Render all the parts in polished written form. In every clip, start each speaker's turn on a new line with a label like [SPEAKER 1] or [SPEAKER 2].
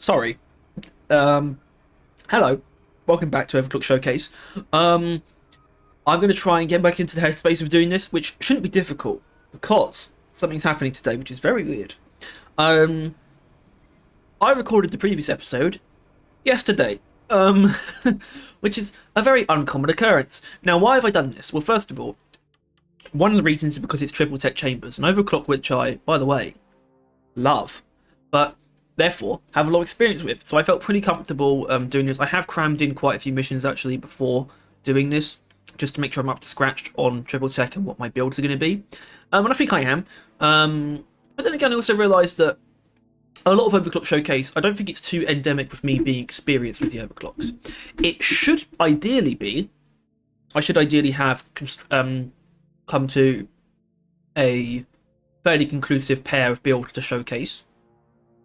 [SPEAKER 1] Sorry. Hello. Welcome back to Overclock Showcase. I'm going to try and get back into the headspace of doing this, which shouldn't be difficult, because something's happening today, which is very weird. I recorded the previous episode yesterday, which is a very uncommon occurrence. Now, why have I done this? Well, first of all, one of the reasons is because it's triple tech chambers, an overclock which I, by the way, love, but therefore have a lot of experience with. So I felt pretty comfortable doing this. I have crammed in quite a few missions actually before doing this, just to make sure I'm up to scratch on triple tech and what my builds are going to be. And I think I am. But then again, I also realised that a lot of Overclock Showcase, I don't think it's too endemic with me being experienced with the overclocks. It should ideally be, I should ideally have come to a fairly conclusive pair of builds to showcase.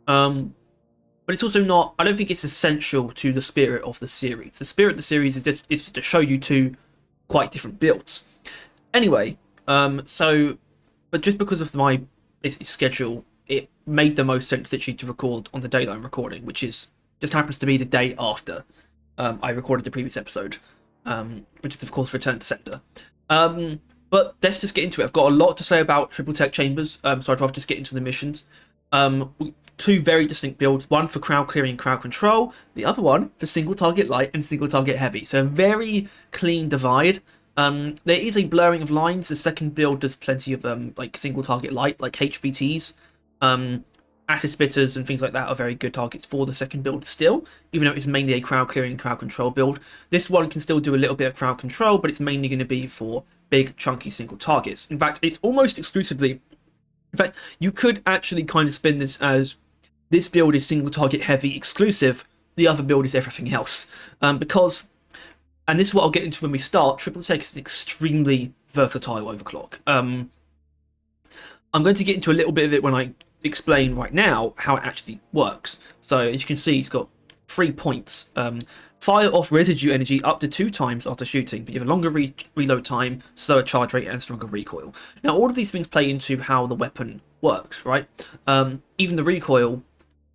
[SPEAKER 1] But it's also not, I don't think it's essential to the spirit of the series. The spirit of the series is just to show you two quite different builds. Anyway, but just because of my basically schedule, it made the most sense literally to record on the day that I'm recording, which is just happens to be the day after I recorded the previous episode, which is of course Return to Sender. But let's just get into it. I've got a lot to say about triple tech chambers, so I'd rather just get into the missions. Two very distinct builds, one for crowd clearing and crowd control, the other one for single target light and single target heavy. So a very clean divide. There is a blurring of lines. The second build does plenty of like single target light, like HVTs. Acid spitters and things like that are very good targets for the second build still, even though it's mainly a crowd clearing and crowd control build. This one can still do a little bit of crowd control, but it's mainly going to be for big chunky single targets. In fact, it's almost exclusively, in fact, you could actually kind of spin this as this build is single target heavy exclusive, the other build is everything else. Because, and this is what I'll get into when we start, triple tech is an extremely versatile overclock. I'm going to get into a little bit of it when I explain right now how it actually works. So as you can see, it's got 3 points. Fire off residue energy up to 2 times after shooting, but you have a longer reload time, slower charge rate, and stronger recoil. Now, all of these things play into how the weapon works, right? Even the recoil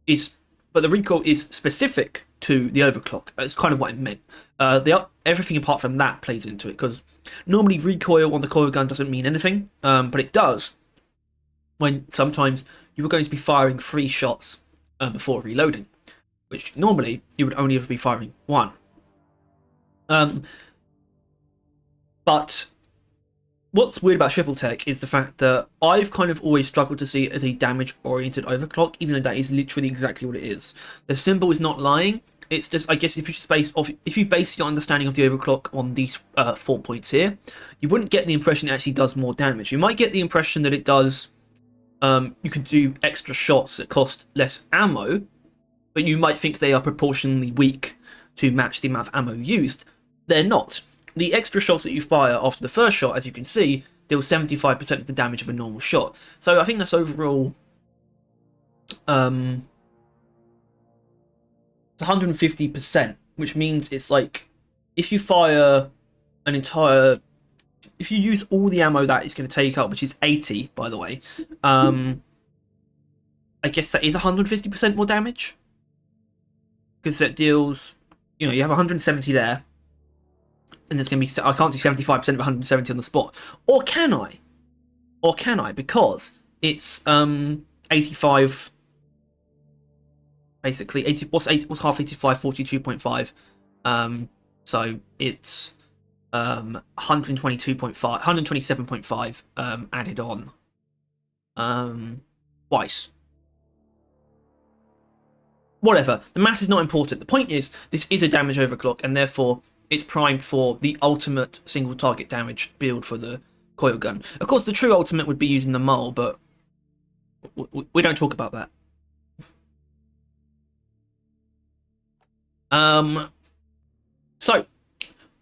[SPEAKER 1] is, but the recoil is specific to the overclock. That's kind of what I meant. Everything apart from that plays into it, because normally recoil on the coil gun doesn't mean anything, but it does when sometimes you are going to be firing 3 shots before reloading, which normally you would only ever be firing 1. But what's weird about triple tech is the fact that I've kind of always struggled to see it as a damage-oriented overclock, even though that is literally exactly what it is. The symbol is not lying. It's just, I guess, if you base your understanding of the overclock on these 4 points here, you wouldn't get the impression it actually does more damage. You might get the impression that it does. You can do extra shots that cost less ammo, but you might think they are proportionally weak to match the amount of ammo used. They're not. The extra shots that you fire after the first shot, as you can see, deal 75% of the damage of a normal shot. So I think that's overall it's 150%, which means it's like if you fire an entire, if you use all the ammo that it's going to take up, which is 80 by the way, I guess that is 150% more damage, because that deals, you have 170 there, and there's going to be, I can't do 75% of 170 on the spot, or can I? Because it's 85, basically 80. What's half 85? 42.5. So it's 122.5, 127.5 added on twice. Whatever, the mass is not important. The point is, this is a damage overclock, and therefore it's primed for the ultimate single target damage build for the coil gun. Of course, the true ultimate would be using the mole, but we don't talk about that. So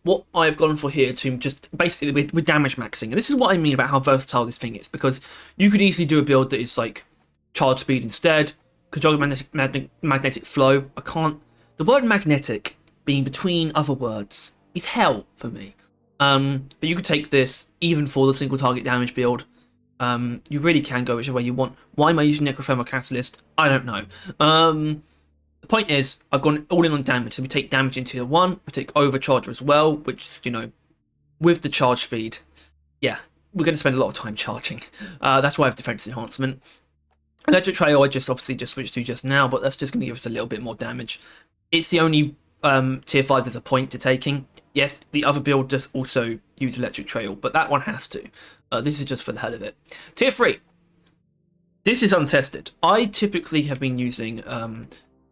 [SPEAKER 1] what I've gone for here to just basically with damage maxing, and this is what I mean about how versatile this thing is, because you could easily do a build that is like charge speed instead, control magnetic flow. The word magnetic being between other words is hell for me. But you could take this even for the single target damage build. You really can go whichever way you want. Why am I using Necrothermal Catalyst? I don't know. The point is, I've gone all in on damage. So we take damage in tier 1, we take overcharge as well, which is, you know, with the charge speed, yeah, we're going to spend a lot of time charging. That's why I have defense enhancement. Electric Trail I just obviously just switched to just now, but that's just going to give us a little bit more damage. It's the only tier 5 there's a point to taking. Yes, the other build does also use Electric Trail, but that one has to. This is just for the hell of it. Tier 3. This is untested. I typically have been using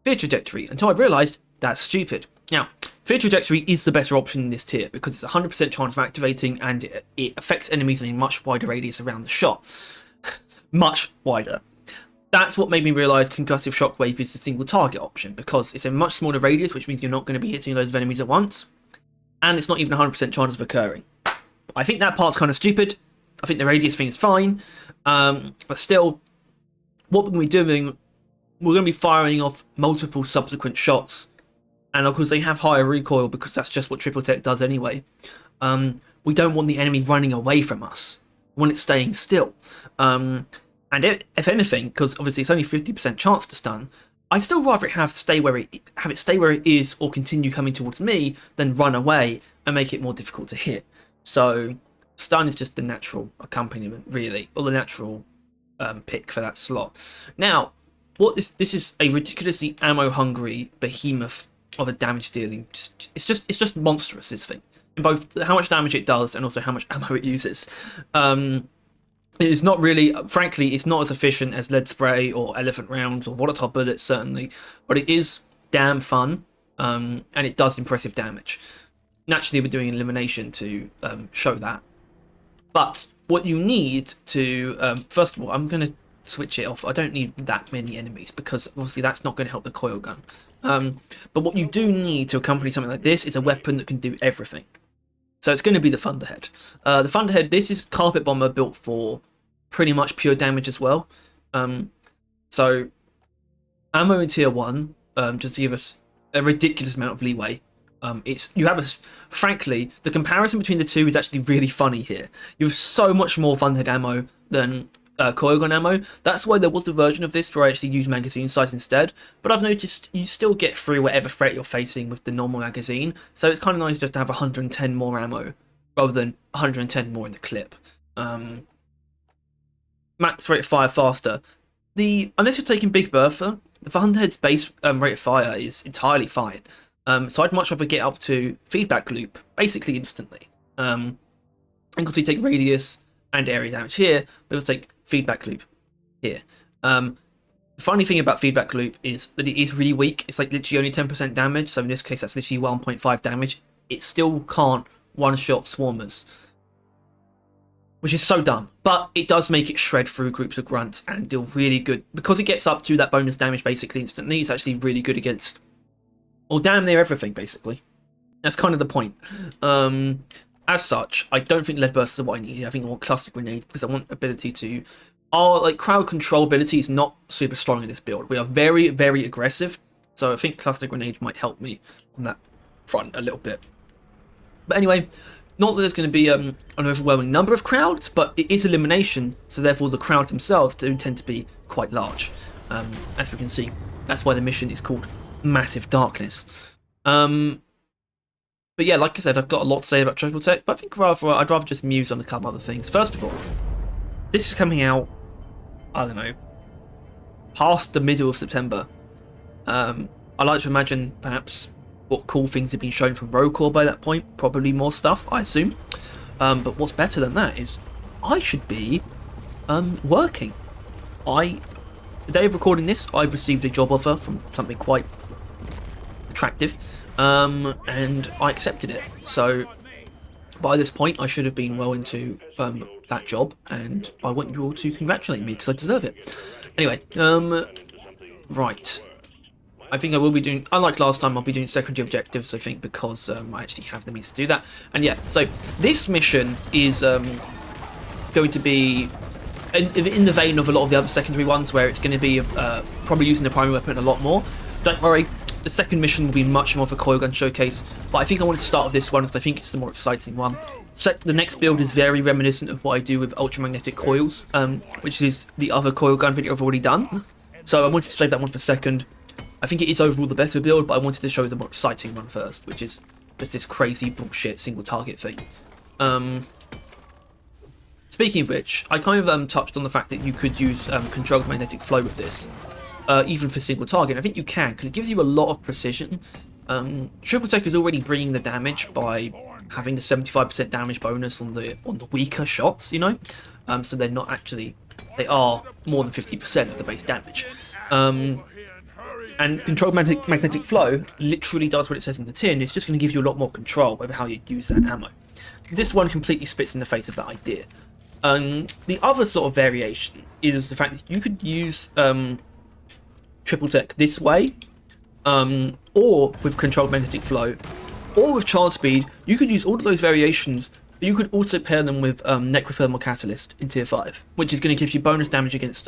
[SPEAKER 1] Fear Trajectory until I realised that's stupid. Now, Fear Trajectory is the better option in this tier because it's 100% chance of activating and it affects enemies in a much wider radius around the shot. Much wider. That's what made me realise Concussive Shockwave is the single target option, because it's a much smaller radius, which means you're not going to be hitting loads of enemies at once, and it's not even 100% chance of occurring. I think that part's kind of stupid. I think the radius thing is fine, but still, what we're going to be doing, we're going to be firing off multiple subsequent shots, and of course they have higher recoil because that's just what Triple Tech does anyway. We don't want the enemy running away from us. We want it staying still. And if anything, because obviously it's only 50% chance to stun, I still rather have it stay where it is or continue coming towards me than run away and make it more difficult to hit. So stun is just the natural accompaniment, really, or the natural pick for that slot. Now, this is a ridiculously ammo-hungry behemoth of a damage dealing. It's just monstrous, this thing, in both how much damage it does and also how much ammo it uses. It's not really, frankly, it's not as efficient as lead spray or elephant rounds or water top bullets, certainly, but it is damn fun, and it does impressive damage. Naturally, we're doing elimination to show that. But what you need to, first of all, I'm going to switch it off. I don't need that many enemies because obviously that's not going to help the coil gun. But what you do need to accompany something like this is a weapon that can do everything. So it's going to be the Thunderhead. The Thunderhead, this is Carpet Bomber built for pretty much pure damage as well. So ammo in tier 1, just to give us a ridiculous amount of leeway. Frankly, the comparison between the two is actually really funny here. You have so much more Thunderhead ammo than coil gun ammo. That's why there was a version of this where I actually used magazine size instead, but I've noticed you still get through whatever threat you're facing with the normal magazine, so it's kind of nice just to have 110 more ammo rather than 110 more in the clip. Max rate of fire faster. Unless you're taking Big Bertha, the Thunderhead's base rate of fire is entirely fine. So I'd much rather get up to feedback loop basically instantly. And because we take radius and area damage here, we also take feedback loop here. The funny thing about feedback loop is that it is really weak. It's like literally only 10% damage, so in this case that's literally 1.5 damage. It still can't one-shot swarmers, which is so dumb, but it does make it shred through groups of grunts and deal really good. Because it gets up to that bonus damage basically instantly, it's actually really good against, or damn near everything basically. That's kind of the point. As such, I don't think lead bursts are what I need. I think I want cluster grenades because I want ability to... Our crowd control ability is not super strong in this build. We are very, very aggressive, so I think cluster grenades might help me on that front a little bit. But anyway, not that there's going to be an overwhelming number of crowds, but it is elimination, so therefore the crowds themselves do tend to be quite large. As we can see, that's why the mission is called Massive Darkness. But yeah, like I said, I've got a lot to say about Triple Tech, but I think I'd rather just muse on a couple other things. First of all, this is coming out, I don't know, past the middle of September. I like to imagine perhaps what cool things have been shown from Roll by that point. Probably more stuff, I assume. But what's better than that is I should be working. The day of recording this, I've received a job offer from something quite attractive, and I accepted it. So by this point, I should have been well into that job, and I want you all to congratulate me because I deserve it. Anyway, right. I think I will be doing, unlike last time, I'll be doing secondary objectives, I think, because I actually have the means to do that. And yeah, so this mission is going to be in the vein of a lot of the other secondary ones, where it's going to be probably using the primary weapon a lot more. Don't worry, the second mission will be much more of a coil gun showcase, but I think I wanted to start with this one because I think it's the more exciting one. The next build is very reminiscent of what I do with ultramagnetic coils, which is the other coil gun video I've already done. So I wanted to save that one for second. I think it is overall the better build, but I wanted to show the more exciting one first, which is just this crazy bullshit single target thing. Speaking of which, I kind of touched on the fact that you could use controlled magnetic flow with this, even for single target. I think you can, because it gives you a lot of precision. Triple Tech is already bringing the damage by having the 75% damage bonus on the weaker shots, you know? So they're not actually... They are more than 50% of the base damage. And controlled magnetic flow literally does what it says in the tin. It's just going to give you a lot more control over how you use that ammo. This one completely spits in the face of that idea. The other sort of variation is the fact that you could use Triple Tech this way, or with controlled magnetic flow, or with charge speed. You could use all of those variations, but you could also pair them with Necrothermal Catalyst in tier 5, which is going to give you bonus damage against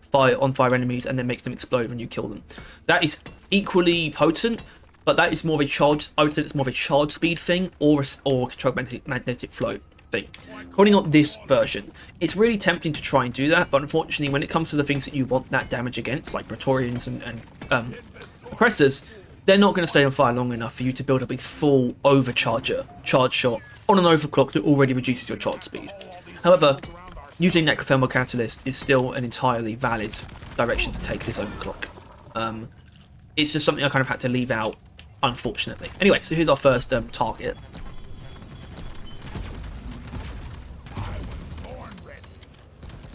[SPEAKER 1] fire enemies and then make them explode when you kill them. That is equally potent, but that is more of a charge. I would say it's more of a charge speed thing, or controlled magnetic flow thing. Calling out this version, it's really tempting to try and do that, but unfortunately, when it comes to the things that you want that damage against, like Praetorians and Oppressors, they're not going to stay on fire long enough for you to build up a full overcharger charge shot on an overclock that already reduces your charge speed. However, using Necrothermal Catalyst is still an entirely valid direction to take this overclock. It's just something I kind of had to leave out, unfortunately. Anyway, so here's our first target.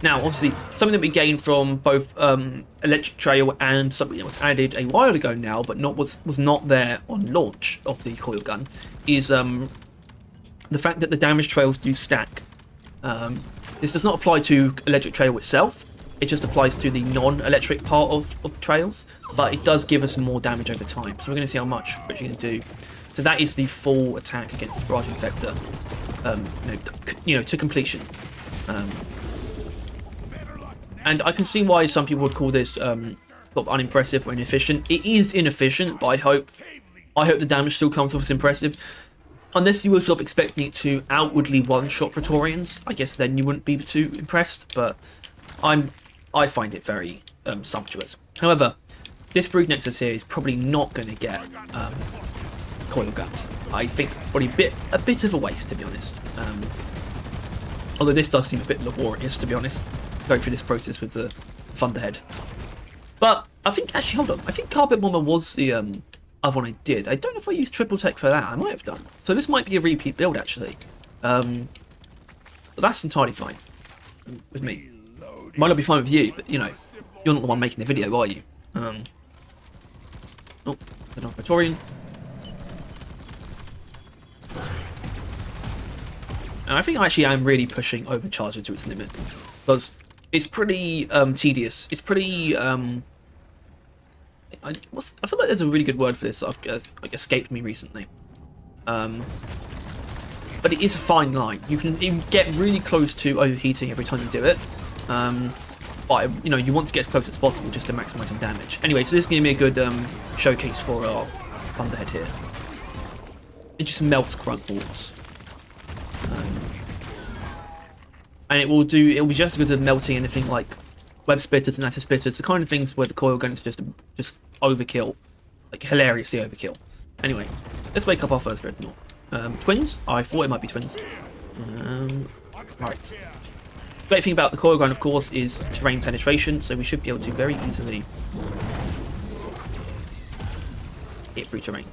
[SPEAKER 1] Now, obviously, something that we gained from both Electric Trail and something that was added a while ago now, but was not there on launch of the Coil gun, is the fact that the damage trails do stack. This does not apply to Electric Trail itself, it just applies to the non-electric part of the trails, but it does give us more damage over time, so we're going to see how much we're actually going to do. So that is the full attack against Barrage Infector, to completion. And I can see why some people would call this sort of unimpressive or inefficient. It is inefficient, but I hope the damage still comes off as impressive. Unless you were sort of expecting it to outwardly one-shot Praetorians, I guess then you wouldn't be too impressed. But I find it very sumptuous. However, this Brood Nexus here is probably not going to get Coil gunned. I think probably a bit of a waste, to be honest. Although this does seem a bit laborious, to be honest, going through this process with the Thunderhead. But I think, actually, hold on. I think Carpet Bomber was the other one I did. I don't know if I used Triple Tech for that. I might have done. So this might be a repeat build, actually. But that's entirely fine with me. Might not be fine with you, but, you're not the one making the video, are you? Oh, the Praetorian. And I think actually I'm really pushing Overcharger to its limit, because it's pretty tedious. It's pretty I feel like there's a really good word for this that escaped me recently. But it is a fine line. You can get really close to overheating every time you do it. But you want to get as close as possible just to maximise some damage. Anyway, so this is going to be a good showcase for our Thunderhead here. It just melts grunt walls. And it will be just as good at melting anything like web splitters and lattice splitters, the kind of things where the coil gun is just overkill, like hilariously overkill. Anyway, let's wake up our first dreadnought. Twins? I thought it might be twins. Right. Great thing about the coil gun, of course, is terrain penetration, so we should be able to very easily get through terrain.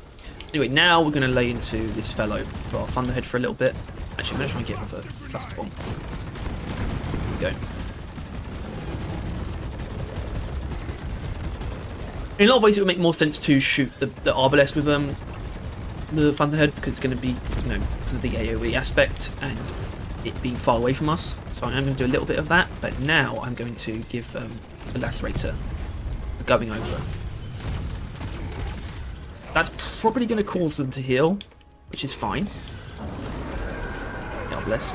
[SPEAKER 1] Anyway, now we're going to lay into this fellow for our Thunderhead for a little bit. Actually, I'm going to try and get with a cluster bomb. There we go. In a lot of ways, it would make more sense to shoot the Arbalest with the Thunderhead, because it's going to be, because of the AoE aspect and it being far away from us. So I'm going to do a little bit of that, but now I'm going to give the Lacerator a going over. That's probably going to cause them to heal, which is fine. God bless.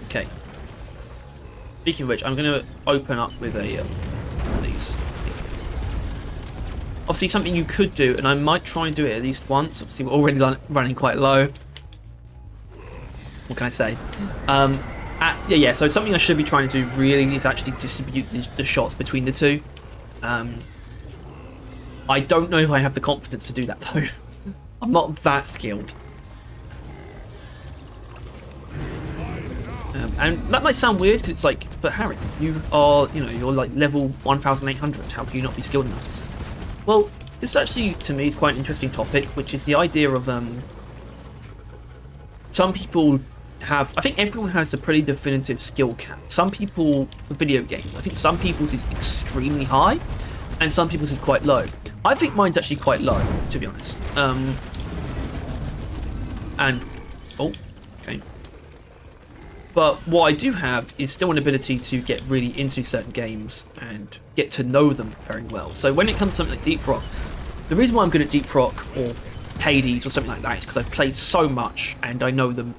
[SPEAKER 1] Okay. Speaking of which, I'm going to open up with a one of these. Obviously, something you could do, and I might try and do it at least once. Obviously, we're already running quite low. What can I say? So something I should be trying to do really is actually distribute the shots between the two. I don't know if I have the confidence to do that though. I'm not that skilled. And that might sound weird because it's like, but Harry, you are, you know, you're like level 1,800. How can you not be skilled enough? Well, this actually, to me, is quite an interesting topic, which is the idea of some people have. I think everyone has a pretty definitive skill cap. Some people, for video games, I think some people's is extremely high, and some people's is quite low. I think mine's actually quite low, to be honest. And oh, okay. But what I do have is still an ability to get really into certain games and get to know them very well. So when it comes to something like Deep Rock, the reason why I'm good at Deep Rock or Hades or something like that is because I've played so much and I know them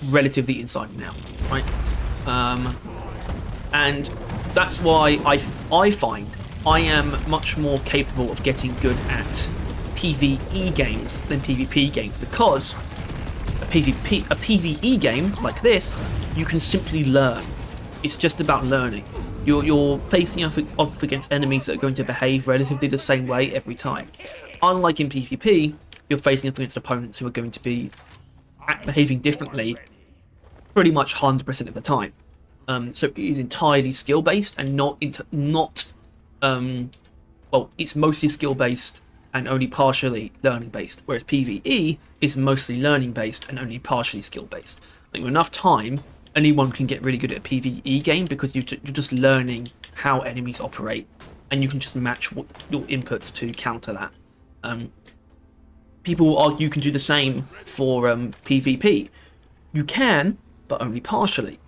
[SPEAKER 1] relatively inside and out, right? And that's why I find I am much more capable of getting good at PvE games than PvP games, because a PvE game like this, you can simply learn. It's just about learning. You're facing up against enemies that are going to behave relatively the same way every time. Unlike in PvP, you're facing up against opponents who are going to be behaving differently pretty much 100% of the time. So it is entirely skill-based and well, it's mostly skill-based and only partially learning-based, whereas PvE is mostly learning-based and only partially skill-based. I think with enough time, anyone can get really good at a PvE game because you're just learning how enemies operate, and you can just match your inputs to counter that. People will argue you can do the same for PvP. You can, but only partially,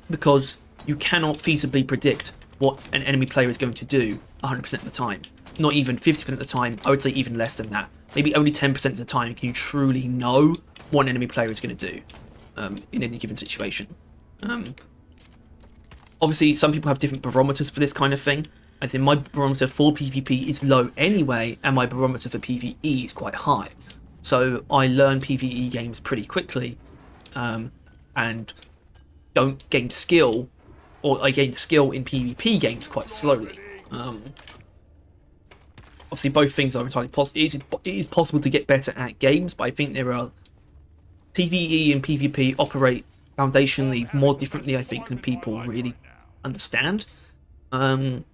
[SPEAKER 1] because you cannot feasibly predict what an enemy player is going to do 100% of the time. Not even 50% of the time, I would say even less than that. Maybe only 10% of the time can you truly know what an enemy player is going to do in any given situation. Obviously, some people have different barometers for this kind of thing. As in, my barometer for PvP is low anyway, and my barometer for PvE is quite high. So I learn PvE games pretty quickly, and don't gain skill, or I gain skill in PvP games quite slowly. Obviously, both things are entirely possible. It is possible to get better at games, but I think there are PvE and PvP operate foundationally more differently, I think, than people really understand. And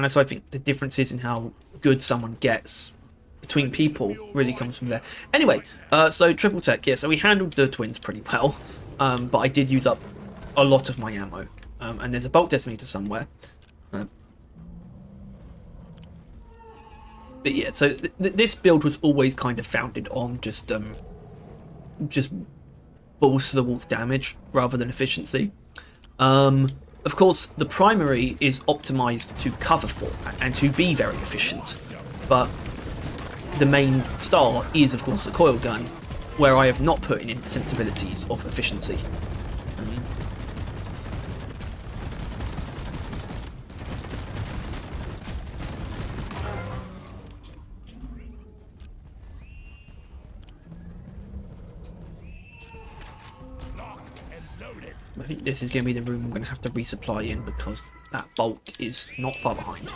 [SPEAKER 1] so I think the differences in how good someone gets between people really comes from there. Anyway, so Triple Tech, yeah, so we handled the twins pretty well, but I did use up a lot of my ammo. And there's a bulk detonator somewhere. But yeah, so this build was always kind of founded on just balls to the wall damage rather than efficiency. Of course, the primary is optimized to cover for and to be very efficient, but the main star is, of course, the coil gun, where I have not put in sensibilities of efficiency. I think this is going to be the room I'm going to have to resupply in, because that bulk is not far behind.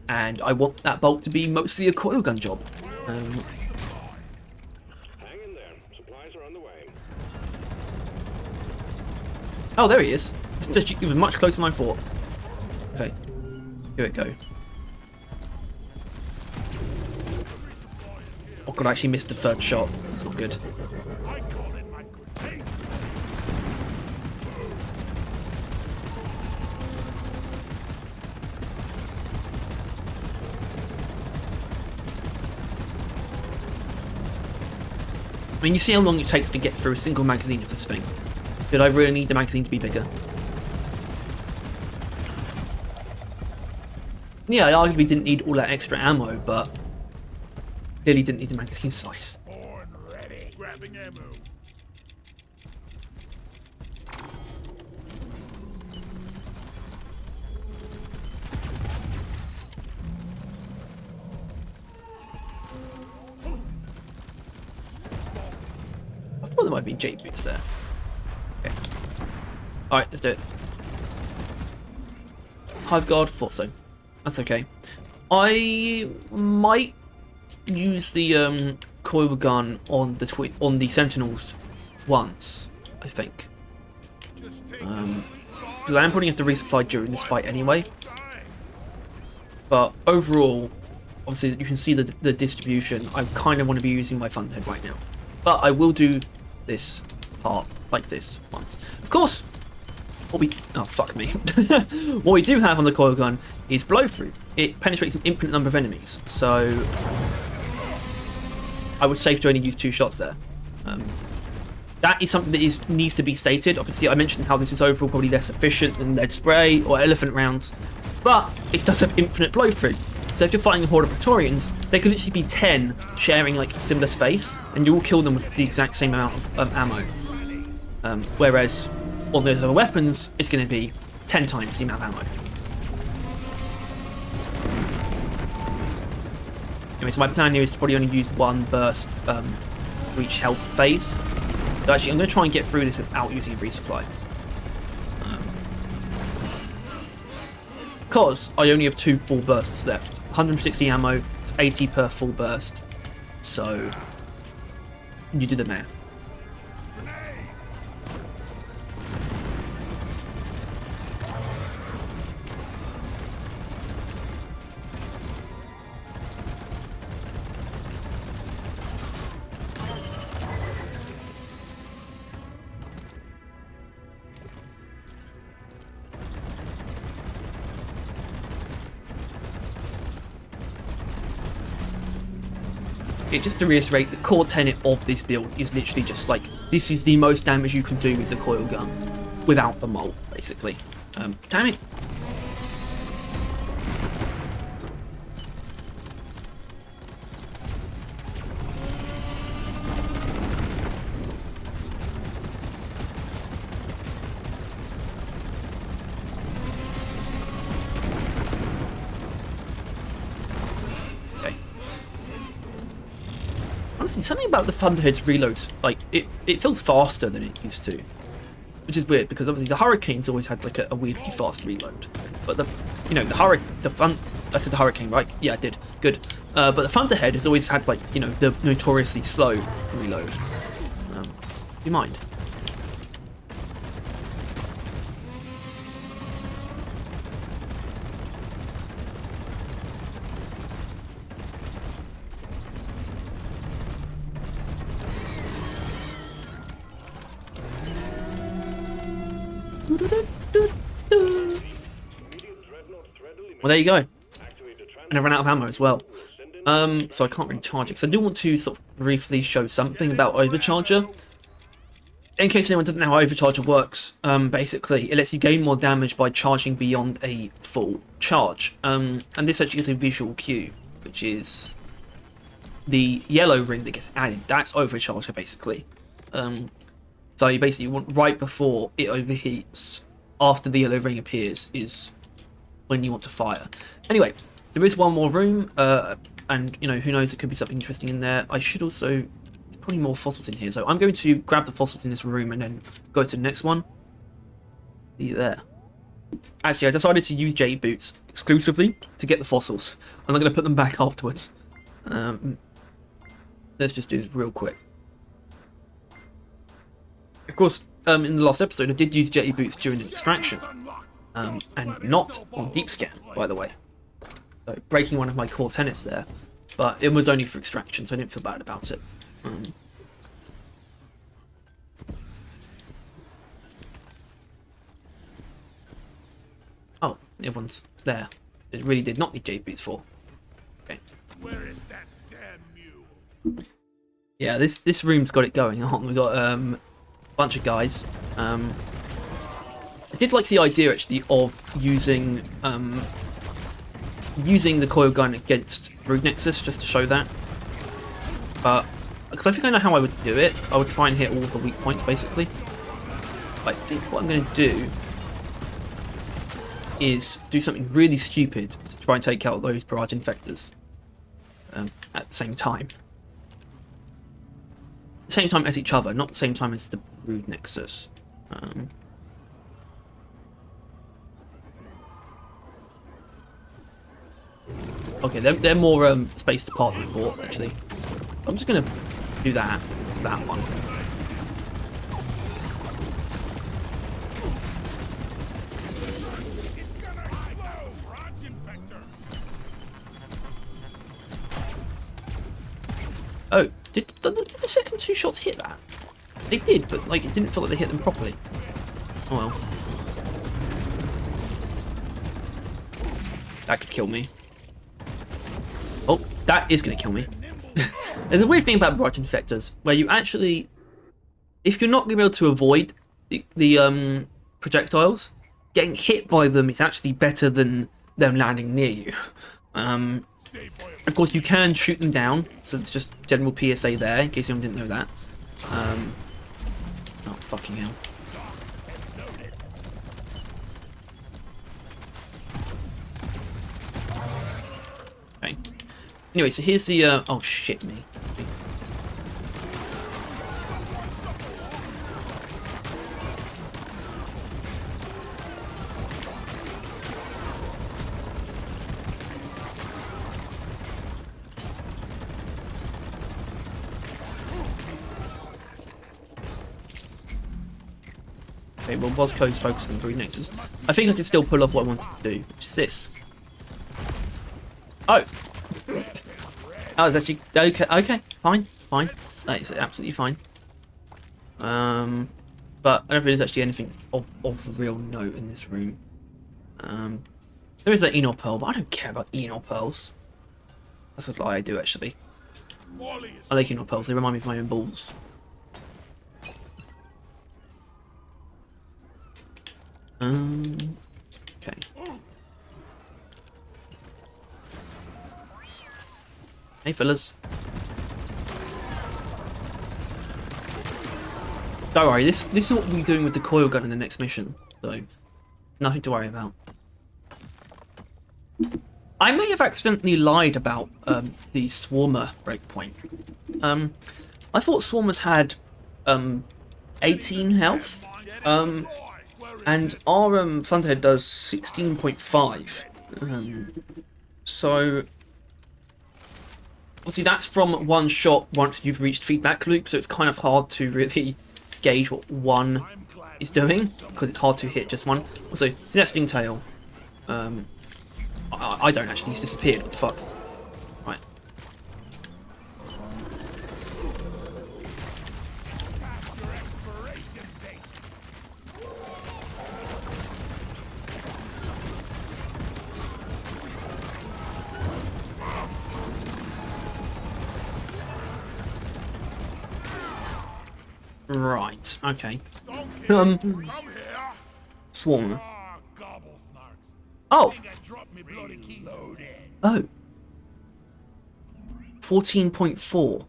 [SPEAKER 1] And I want that bulk to be mostly a coil gun job. Hang in there. Supplies are on the way. Oh, there he is. It was much closer than I thought. Okay, here it go. Oh god, I actually missed the third shot. That's not good. I mean, you see how long it takes to get through a single magazine of this thing. Did I really need the magazine to be bigger? Yeah, I arguably didn't need all that extra ammo, but clearly didn't need the magazine size.
[SPEAKER 2] Ready. Grabbing ammo.
[SPEAKER 1] I thought there might be J boots there. Okay. Alright, let's do it. Hive Guard, thought so. That's okay. I might use the coil gun on the Sentinels once, I think. Because I am probably going to have to resupply during this fight anyway. But overall, obviously you can see the distribution. I kind of want to be using my Thunderhead right now. But I will do this part like this once. Of course, oh fuck me. What we do have on the coil gun is blow through. It penetrates an infinite number of enemies, so I would safe to only use 2 shots there. That is something that needs to be stated. Obviously, I mentioned how this is overall probably less efficient than lead spray or elephant rounds, but it does have infinite blow through. So if you're fighting a horde of Praetorians, there could literally be 10 sharing like a similar space, and you will kill them with the exact same amount of ammo. Whereas on those other weapons, it's going to be 10 times the amount of ammo. Anyway, so my plan here is to probably only use 1 burst for each health phase. So actually, I'm going to try and get through this without using a resupply. Because I only have 2 full bursts left. 160 ammo, it's 80 per full burst. So, you do the math. Just to reiterate, the core tenet of this build is literally just like, this is the most damage you can do with the coil gun without the mole, basically. Damn it. Honestly, something about the Thunderhead's reloads, like, it feels faster than it used to. Which is weird, because obviously the Hurricane's always had, like, a weirdly fast reload. But the I said the Hurricane, right? Yeah, I did. Good. But the Thunderhead has always had, like, you know, the notoriously slow reload. Do you mind? Well, there you go. And I ran out of ammo as well. So I can't really charge it. Because I do want to sort of briefly show something about Overcharger. In case anyone doesn't know how Overcharger works, basically it lets you gain more damage by charging beyond a full charge. And this actually is a visual cue, which is the yellow ring that gets added. That's Overcharger, basically. So you basically want right before it overheats, after the yellow ring appears, is when you want to fire. Anyway, there is one more room, and you know, who knows, it could be something interesting in there. I should also, there's probably more fossils in here, so I'm going to grab the fossils in this room and then go to the next one. See you there. Actually, I decided to use J boots exclusively to get the fossils. I'm not going to put them back afterwards. Let's just do this real quick. Of course, in the last episode, I did use jetty boots during an extraction, and not on deep scan, by the way. So breaking one of my core tenets there, but it was only for extraction, so I didn't feel bad about it. Oh, everyone's there. It really did not need jetty boots for. Okay.
[SPEAKER 2] Where is that damn mule?
[SPEAKER 1] Yeah, this room's got it going on. We got bunch of guys. I did like the idea actually of using the coil gun against Brood Nexus, just to show that. But because I think I know how I would do it, I would try and hit all the weak points basically. But I think what I'm going to do is do something really stupid to try and take out those barrage infectors at the same time. Same time as each other, not the same time as the Brood Nexus. Okay, they're more spaced apart than I thought, actually. I'm just gonna do that one. Oh, did the second 2 shots hit that? They did, but like it didn't feel like they hit them properly. Oh well. That could kill me. Oh, that is gonna kill me. There's a weird thing about right infectors where you actually, if you're not gonna be able to avoid the projectiles, getting hit by them is actually better than them landing near you. Of course, you can shoot them down, so it's just general PSA there, in case anyone didn't know that. Oh, fucking hell. Okay. Anyway, so here's the, oh shit me. Okay, well, whilst Code's focusing on Green Nexus, I think I can still pull off what I wanted to do, which is this. Oh! Oh, it's actually... Okay, fine. That is absolutely fine. But I don't think there's actually anything of real note in this room. There is that Enor Pearl, but I don't care about Enor Pearls. That's a lie, I do actually. I like Enor Pearls, they remind me of my own balls. Okay. Hey fellas. Don't worry, this is what we'll be doing with the coil gun in the next mission, so nothing to worry about. I may have accidentally lied about the Swarmer breakpoint. I thought Swarmers had 18 health, and our Thunderhead does 16.5. So obviously that's from one shot once you've reached feedback loop, so it's kind of hard to really gauge what one is doing because it's hard to hit just one. Also, the nesting tail. I don't actually. He's disappeared. What the fuck? Right. Right. Okay. Swarm. Oh. Oh. 14.4.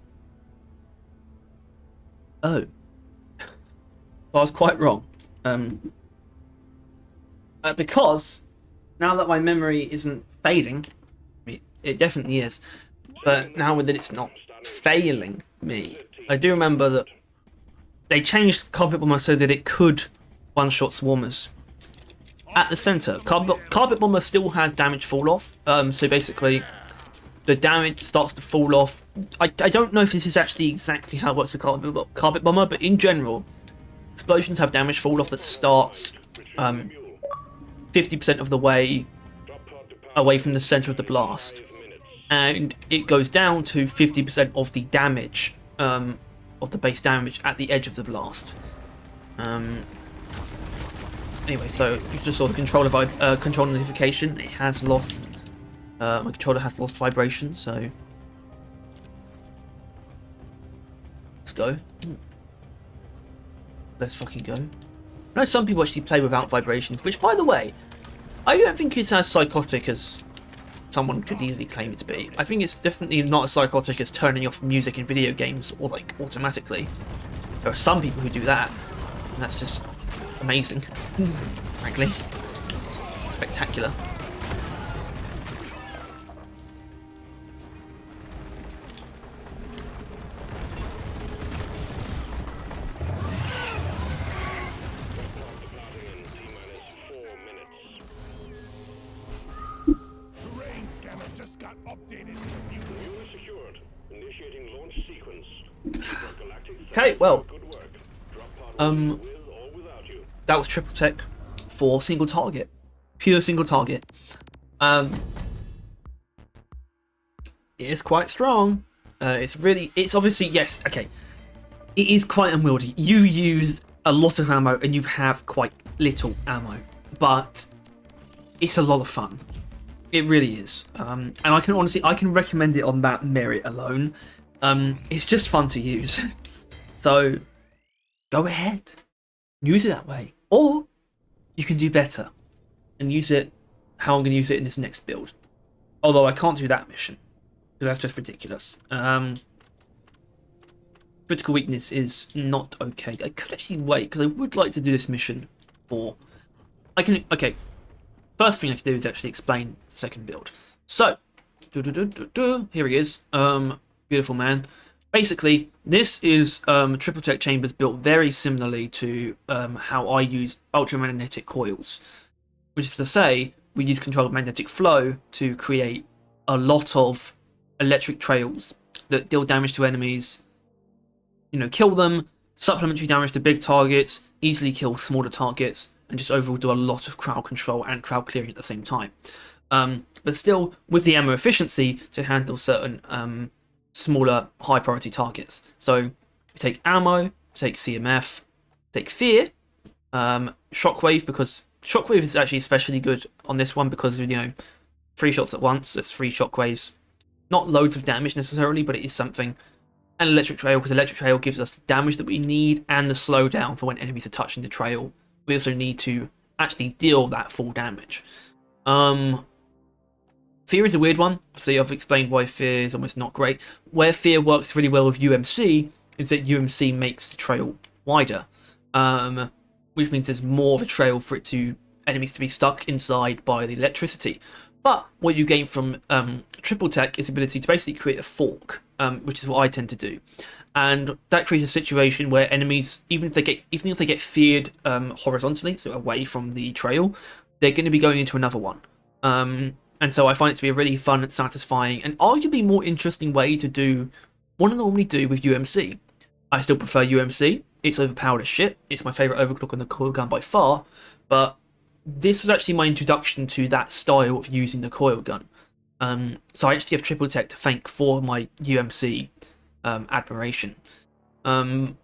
[SPEAKER 1] Oh. I was quite wrong. Because now that my memory isn't fading, I mean, it definitely is, but now that it's not failing me, I do remember that they changed Carpet Bomber so that it could one-shot Swarmers. At the centre, Carpet Bomber still has damage fall off, so basically the damage starts to fall off. I don't know if this is actually exactly how it works for Carpet Bomber, but in general, explosions have damage fall off that starts 50% of the way away from the centre of the blast, and it goes down to 50% of the damage, of the base damage at the edge of the blast. Anyway, so you just saw the controller controller notification. It has lost. My controller has lost vibration, so let's go. Let's fucking go. I know some people actually play without vibrations, which, by the way, I don't think it's as psychotic as someone could easily claim it to be. I think it's definitely not as psychotic as turning off music in video games or like automatically. There are some people who do that, and that's just amazing, frankly. Spectacular. Okay, well,
[SPEAKER 2] Good work. Drop pod with or without you.
[SPEAKER 1] that was triple tech for single target, pure single target. It is quite strong. It's obviously, yes, okay. It is quite unwieldy. You use a lot of ammo and you have quite little ammo, but it's a lot of fun. It really is. And I can recommend it on that merit alone. It's just fun to use. So go ahead, use it that way. Or you can do better and use it how I'm going to use it in this next build. Although I can't do that mission, because that's just ridiculous. Critical weakness is not okay. I could actually wait, because I would like to do this mission for... Okay, first thing I can do is actually explain the second build. So, here he is. Beautiful man. Basically, this is triple tech chambers built very similarly to how I use ultramagnetic coils, which is to say, we use controlled magnetic flow to create a lot of electric trails that deal damage to enemies, kill them, supplementary damage to big targets, easily kill smaller targets, and just overall do a lot of crowd control and crowd clearing at the same time. But still, with the ammo efficiency to handle certain smaller, high priority targets. So, we take ammo, take CMF, take fear, shockwave, because shockwave is actually especially good on this one because, 3 shots at once, that's 3 shockwaves. Not loads of damage necessarily, but it is something. And electric trail, because electric trail gives us the damage that we need and the slowdown for when enemies are touching the trail. We also need to actually deal that full damage. Fear is a weird one. See, I've explained why fear is almost not great. Where fear works really well with UMC is that UMC makes the trail wider, which means there's more of a trail for enemies to be stuck inside by the electricity. But what you gain from triple tech is the ability to basically create a fork, which is what I tend to do, and that creates a situation where enemies, even if they get feared horizontally, so away from the trail, they're going to be going into another one. And so I find it to be a really fun and satisfying and arguably more interesting way to do what I normally do with UMC. I still prefer UMC. It's overpowered as shit. It's my favourite overclock on the coil gun by far, but this was actually my introduction to that style of using the coil gun. So I actually have triple tech to thank for my UMC admiration. But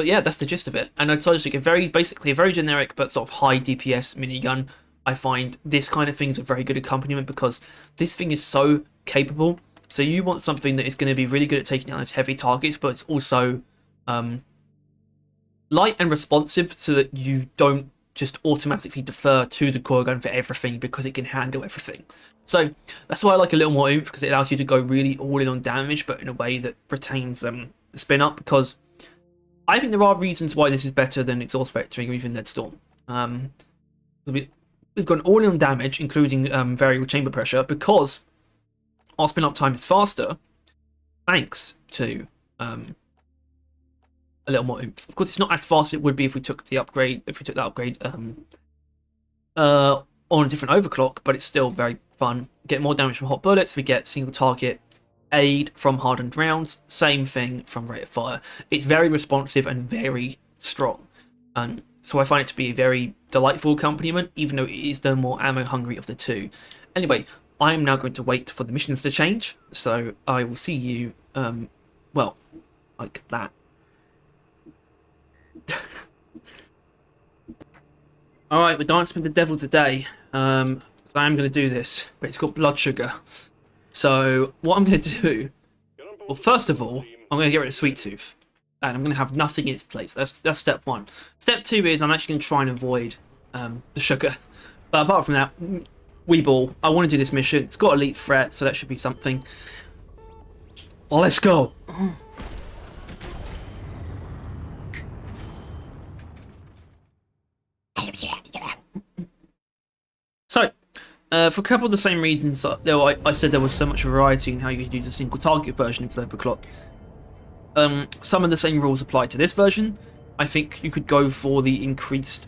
[SPEAKER 1] yeah, that's the gist of it. And I decided to get basically a very generic but sort of high DPS minigun. I find this kind of thing is a very good accompaniment because this thing is so capable. So you want something that is going to be really good at taking down those heavy targets, but it's also light and responsive so that you don't just automatically defer to the coil gun for everything because it can handle everything. So that's why I like a little more oomph, because it allows you to go really all in on damage, but in a way that retains the spin up, because I think there are reasons why this is better than exhaust vectoring or even lead storm. We've gone all in on damage, including variable chamber pressure, because our spin up time is faster, thanks to a little more oomph. Of course, it's not as fast as it would be if we took that upgrade on a different overclock, but it's still very fun. Get more damage from hot bullets. We get single target aid from hardened rounds. Same thing from rate of fire. It's very responsive and very strong. So I find it to be a very delightful accompaniment, even though it is the more ammo hungry of the two. Anyway, I am now going to wait for the missions to change, so I will see you, well, like that. Alright, we're dancing with the devil today. I am going to do this, but it's got blood sugar. So, what I'm going to do... Well, first of all, I'm going to get rid of Sweet Tooth. And I'm going to have nothing in its place. That's step one. Step two is I'm actually going to try and avoid the sugar. But apart from that, wee ball. I want to do this mission. It's got elite threat, so that should be something. Oh, let's go. So, for a couple of the same reasons I said there was so much variety in how you could use a single target version of Overclock. Some of the same rules apply to this version. I think you could go for the increased,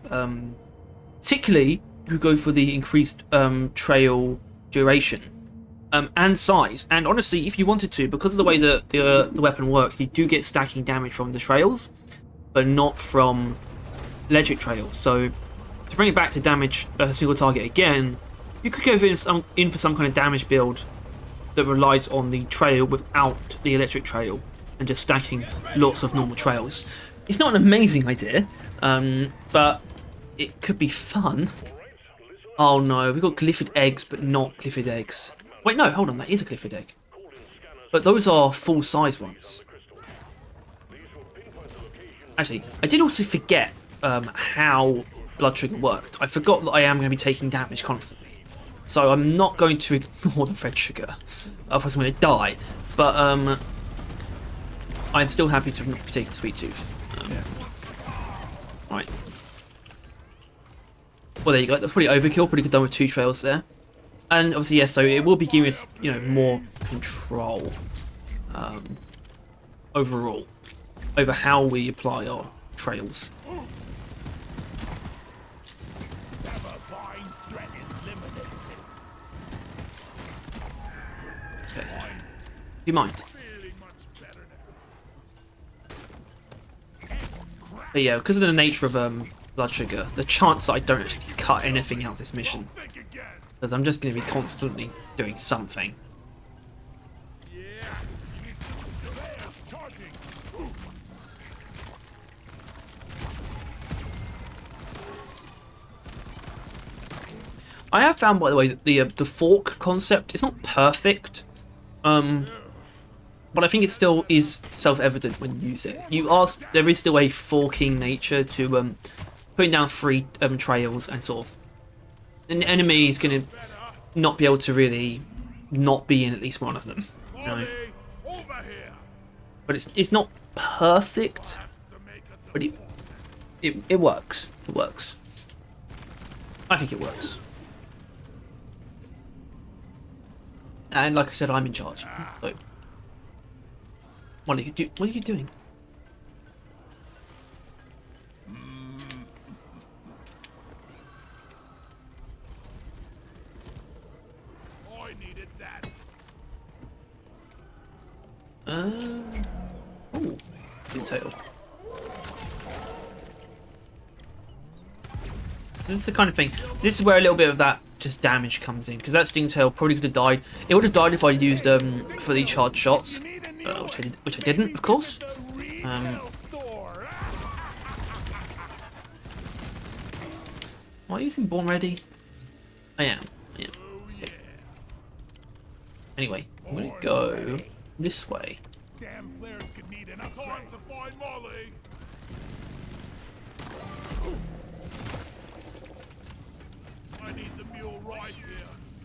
[SPEAKER 1] particularly you could go for the increased trail duration, and size. And honestly, if you wanted to, because of the way that the weapon works, you do get stacking damage from the trails, but not from electric trails. So to bring it back to damage a single target again, you could go in for some kind of damage build that relies on the trail without the electric trail and just stacking lots of normal trails. It's not an amazing idea, but it could be fun. Oh no, we've got glyphid eggs, but not glyphid eggs. Wait, no, hold on, that is a glyphid egg. But those are full-size ones. Actually, I did also forget how Blood Trigger worked. I forgot that I am going to be taking damage constantly. So I'm not going to ignore the red sugar, otherwise I'm going to die. But I'm still happy to not be taking Sweet Tooth. Right. Well, there you go. That's pretty overkill. Pretty good done with 2 trails there. And obviously, yes. So it will be giving us, more control overall over how we apply our trails. Okay. Do you mind? But yeah, because of the nature of Blood Sugar, the chance that I don't actually cut anything out of this mission, because I'm just going to be constantly doing something. I have found, by the way, that the fork concept is not perfect, but I think it still is self-evident when you use it. There is still a forking nature to putting down 3 trails, and sort of an enemy is going to not be able to really not be in at least one of them. But it's not perfect, but it works. It works. I think it works. And like I said, I'm in charge. So, what are you doing?
[SPEAKER 2] I needed that.
[SPEAKER 1] Oh, detail. So this is the kind of thing. This is where a little bit of that just damage comes in, because that Sting Tail probably could have died. It would have died if I used for the charged shots, which I didn't, of course. Am I using Born Ready? I am. Okay. Anyway, I'm gonna go this way.
[SPEAKER 2] Damn flares could need enough time to find Molly. I need the mule right here,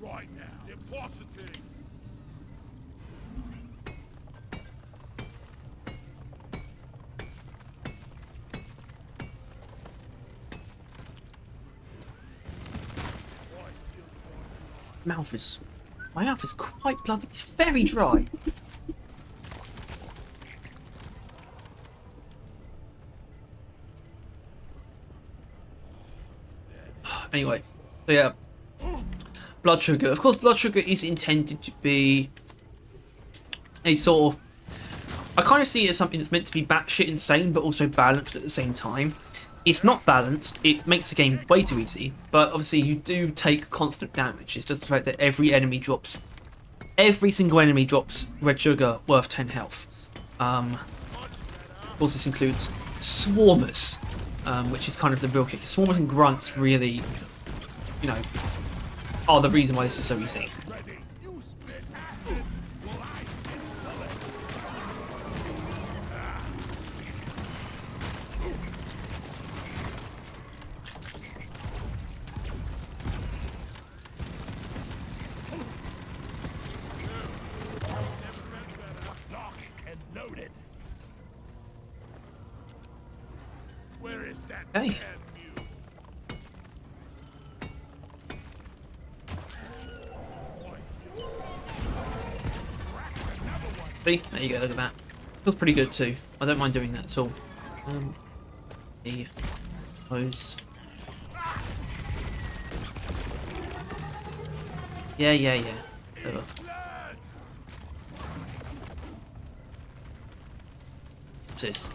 [SPEAKER 2] right now. Depositing.
[SPEAKER 1] My mouth is quite bloody. It's very dry. Anyway, so yeah, Blood Sugar. Of course, Blood Sugar is intended to be a sort of... I kind of see it as something that's meant to be batshit insane, but also balanced at the same time. It's not balanced. It makes the game way too easy, but obviously you do take constant damage. It's just the fact that every single enemy drops red sugar worth 10 health. Of course, this includes swarmers, which is kind of the real kicker. Swarmers and grunts really, are the reason why this is so easy.
[SPEAKER 2] Where is that?
[SPEAKER 1] Hey. See? There you go, look at that. Feels pretty good too. I don't mind doing that at all. Close. Yeah. Over. What's this?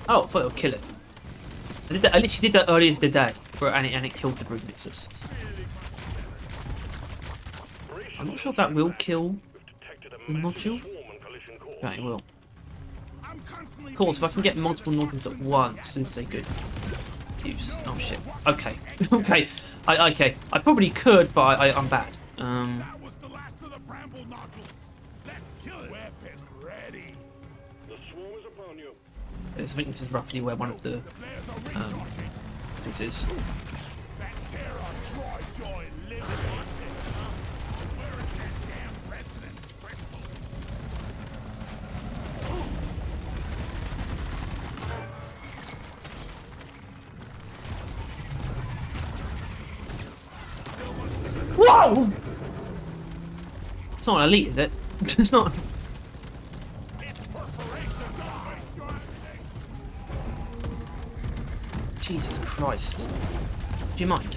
[SPEAKER 1] Oh, I thought it would kill it. I literally did that earlier today, and it killed the brood mixers. I'm not sure if that will kill the nodule. Yeah, it will. Of course, if I can get multiple nodules at once, it's a good use. Oh shit. Okay. Okay. Okay. I probably could, but I'm bad.
[SPEAKER 2] That was the last of the bramble nodules. Let's kill it. Weapon ready. The swarm is upon you.
[SPEAKER 1] I think this is roughly where one of the things is.
[SPEAKER 2] That Terra Troy joy lives on it. Where is that damn resonant crystal?
[SPEAKER 1] Whoa! It's not elite, is it? It's not. Jesus Christ. Do you mind?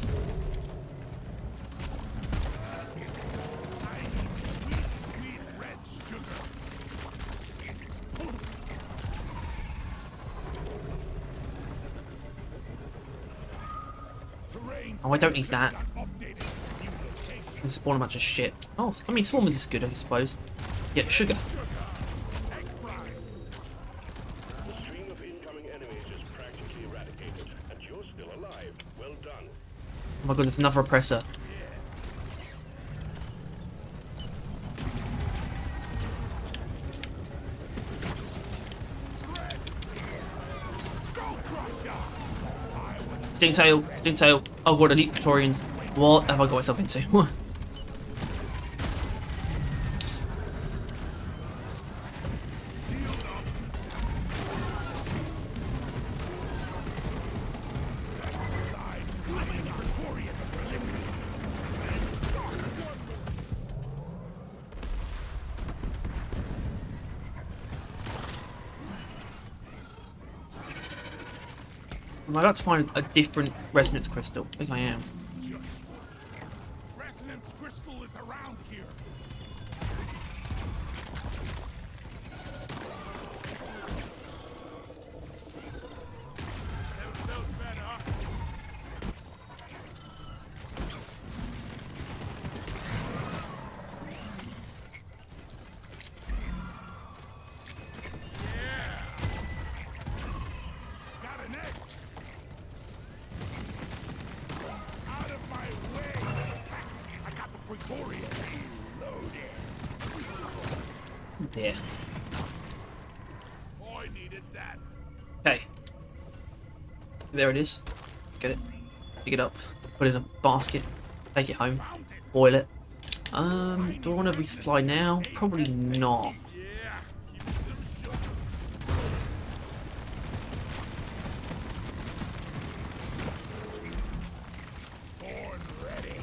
[SPEAKER 1] Oh, I don't need that. And spawn a bunch of shit. Oh, I mean, swarmers is good, I suppose. Yeah, sugar.
[SPEAKER 2] The stream of incoming enemies is practically eradicated, and you're still alive. Well done.
[SPEAKER 1] Oh my god, there's another oppressor. Stingtail, Stingtail. Oh god, elite Praetorians. What have I got myself into? Am I about to find a different resonance crystal? I think I am.
[SPEAKER 2] Resonance crystal is around here.
[SPEAKER 1] Yeah.
[SPEAKER 2] I needed that.
[SPEAKER 1] Okay. There it is. Get it. Pick it up. Put it in a basket. Take it home. Boil it. Do I want to resupply now? Probably not.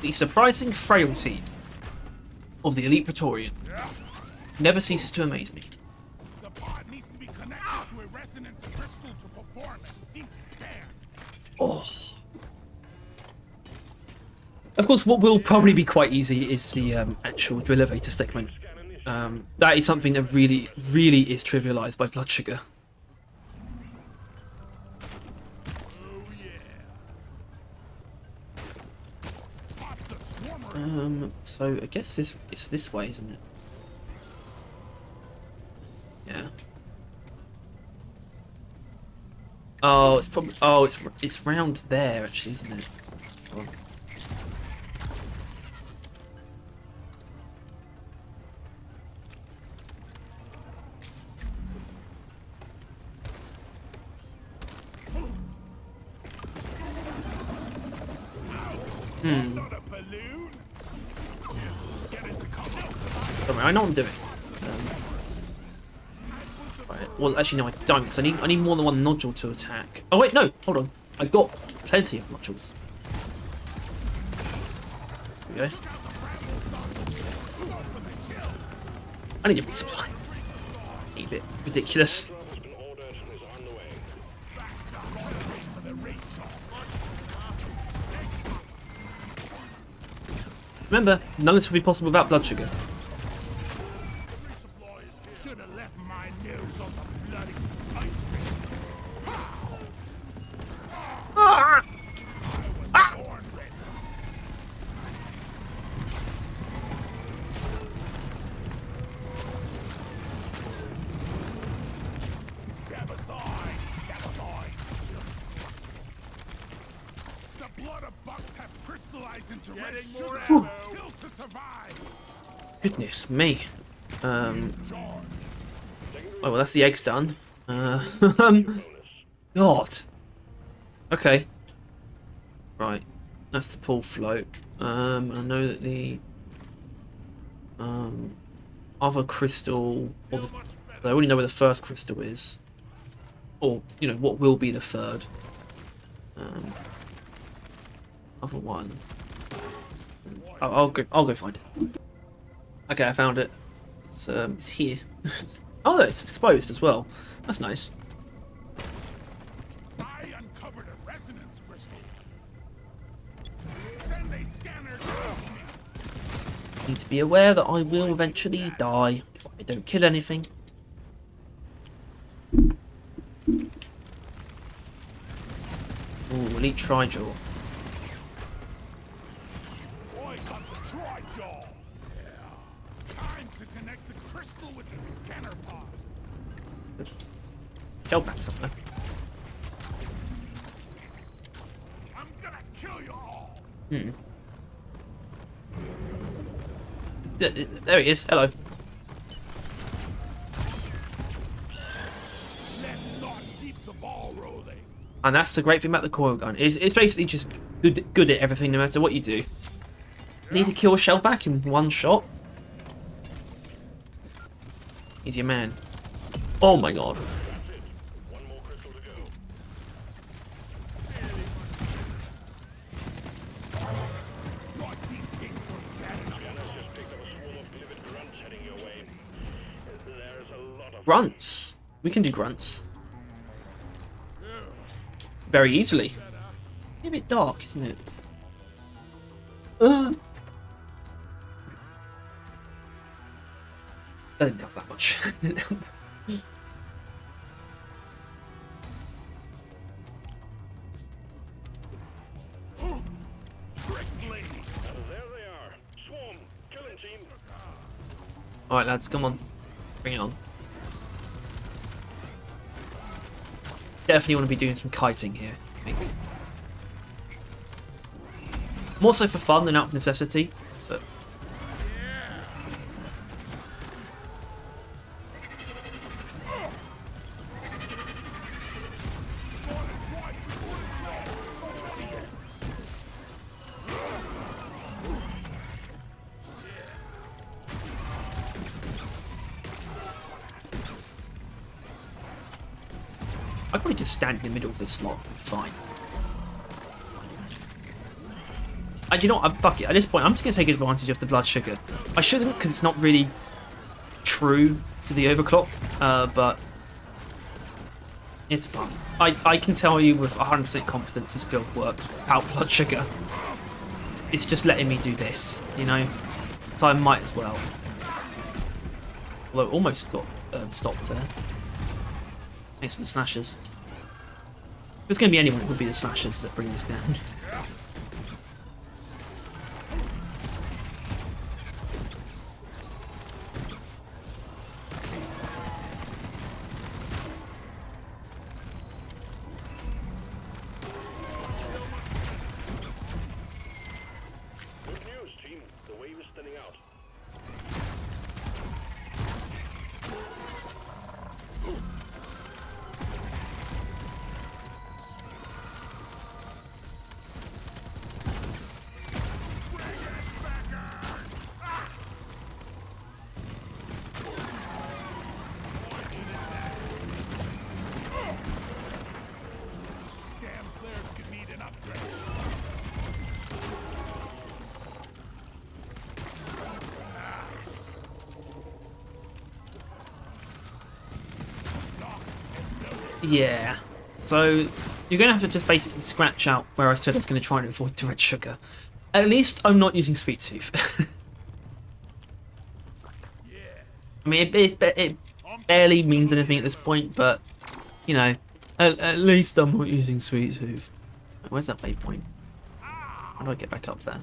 [SPEAKER 1] The surprising frailty of the elite Praetorian never ceases to amaze me.
[SPEAKER 2] The pod needs to be connected to a resonance crystal to perform a deep scan.
[SPEAKER 1] Oh. Of course, what will probably be quite easy is the actual drill elevator segment. That is something that really, really is trivialized by blood sugar. So I guess it's this way, isn't it? Yeah. Oh, it's probably. Oh, it's round there actually, isn't it? Oh. Don't worry, I know what I'm doing. Right. Well, actually, no, I don't, because I need more than one nodule to attack. Oh wait, no, hold on. I've got plenty of nodules. There we go. I need a resupply. A bit ridiculous. Remember, none of this would be possible without blood sugar.
[SPEAKER 2] Should have left my
[SPEAKER 1] Ah! Ah!
[SPEAKER 2] Step aside! Step aside! The blood of bucks have crystallized into red sugar. Still to survive.
[SPEAKER 1] Goodness me. Oh well, that's the eggs done. God. Okay. Right. That's the pull float. I know that the other crystal, or I already know where the first crystal is, or you know what will be the third. Other one. I'll go find it. Okay, I found it. It's here. Oh, it's exposed as well. That's nice.
[SPEAKER 2] I uncovered a resonance crystal. Send a scanner to me.
[SPEAKER 1] Need to be aware that I will eventually die if I don't kill anything. Ooh, elite Trijaw.
[SPEAKER 2] Boy, got the Tri-Jaw. Yeah. Time to connect the crystal with the scanner pod.
[SPEAKER 1] Shell back somewhere.
[SPEAKER 2] I'm gonna kill you all.
[SPEAKER 1] There he is. Hello.
[SPEAKER 2] Let's not keep the ball rolling.
[SPEAKER 1] And that's the great thing about the coil gun. It's basically just good at everything, no matter what you do. Need to kill a shell back in one shot. He's your man. Oh my god.
[SPEAKER 2] One more crystal to go. Not these things were bad enough. Just picked up a swarm of livid grunts heading your way. There's a lot of
[SPEAKER 1] Grunts. We can do grunts. Very easily. A bit dark, isn't it? That didn't help that much.
[SPEAKER 2] prickly. There they are. Swarm. Killing team.
[SPEAKER 1] Alright lads, come on. Bring it on. Definitely want to be doing some kiting here, I think. More so for fun than out of necessity, but... I'd probably just stand in the middle of this lot. Fine. And you know what? Fuck it. At this point, I'm just going to take advantage of the blood sugar. I shouldn't, because it's not really true to the overclock, but it's fun. I can tell you with 100% confidence this build works without blood sugar. It's just letting me do this, you know? So I might as well. Although it almost got stopped there. Thanks for the slashers. If it's going to be anyone, it would be the slashers that bring this down.
[SPEAKER 2] Good news, team. The wave is thinning out. Damn flares could need an upgrade.
[SPEAKER 1] Yeah. So you're going to have to just basically scratch out where I said I was going to try and avoid the red sugar. At least I'm not using Sweet Tooth.
[SPEAKER 2] Yes.
[SPEAKER 1] I mean, it barely means anything at this point, but, you know, at least I'm not using Sweet Tooth. Where's that waypoint? How do I get back up there?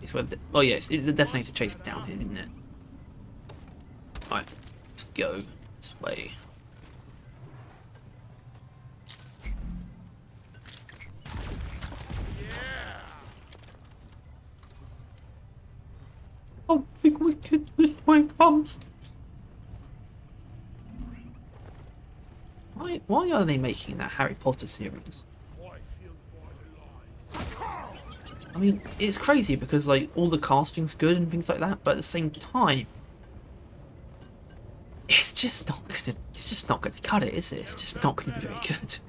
[SPEAKER 1] It's where oh yes, the detonator chased me down here, didn't it? Alright, let's go this way. I think we could this way comes. Why are they making that Harry Potter series? I mean, it's crazy because like all the casting's good and things like that, but at the same time, it's just not gonna cut it, is it? It's just not gonna be very good.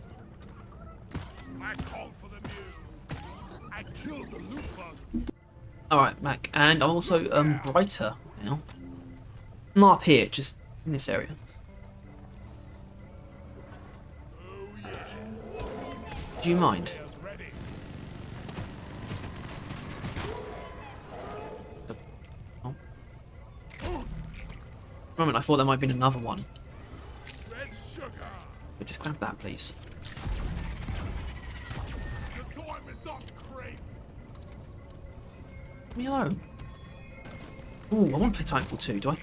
[SPEAKER 1] Alright, Mac, and I'm also brighter now. Not up here, just in this area. Do you mind? Oh. Moment, I thought there might have been another one. But just grab that, please. Leave me alone. Ooh, I want to play Titanfall 2, do I?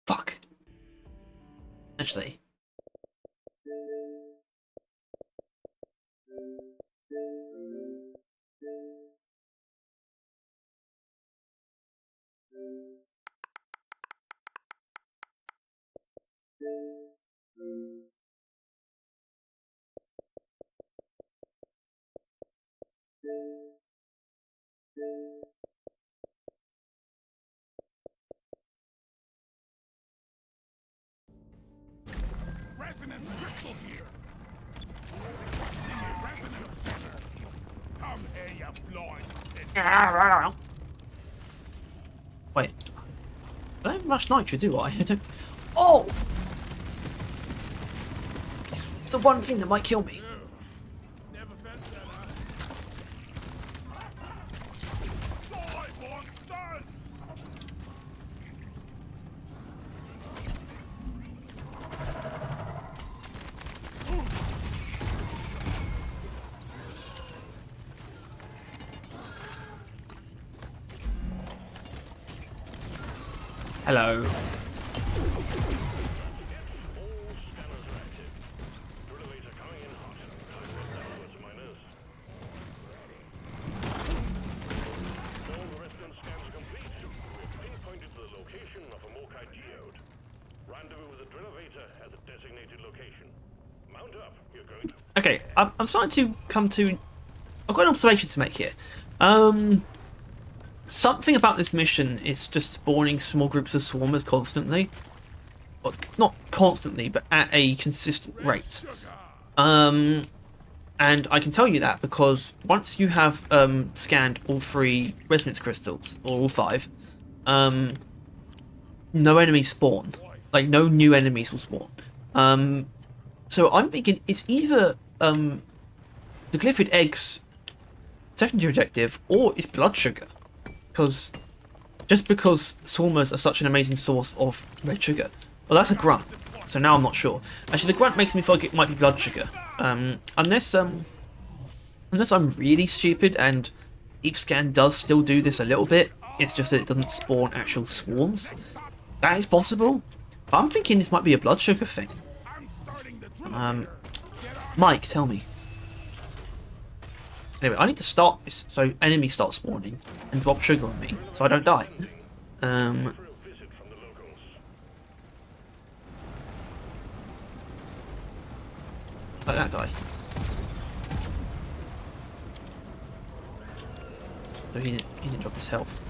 [SPEAKER 1] Fuck. Actually.
[SPEAKER 2] Resonance crystal here. Resonance center. Come here, you flying bitch.
[SPEAKER 1] Wait. I don't rush nitro, do I? I don't. Oh! It's the one thing that might kill me.
[SPEAKER 2] Never felt that, Die, monsters!
[SPEAKER 1] Hello. Okay, I'm starting to come to. I've got an observation to make here. Something about this mission is just spawning small groups of swarmers constantly. Well, not constantly, but at a consistent rate. And I can tell you that because once you have scanned all 3 resonance crystals, or all 5, no enemies spawn. Like, no new enemies will spawn. So I'm thinking it's either the Glyphid Egg's secondary objective, or it's blood sugar. Because swarmers are such an amazing source of red sugar. Well, that's a grunt, so now I'm not sure. Actually, the grunt makes me feel like it might be blood sugar. Unless I'm really stupid and each scan does still do this a little bit, it's just that it doesn't spawn actual swarms. That is possible. But I'm thinking this might be a blood sugar thing. Mike, tell me. Anyway, I need to start this so enemies start spawning and drop sugar on me so I don't die. Like that guy. So he didn't drop his health.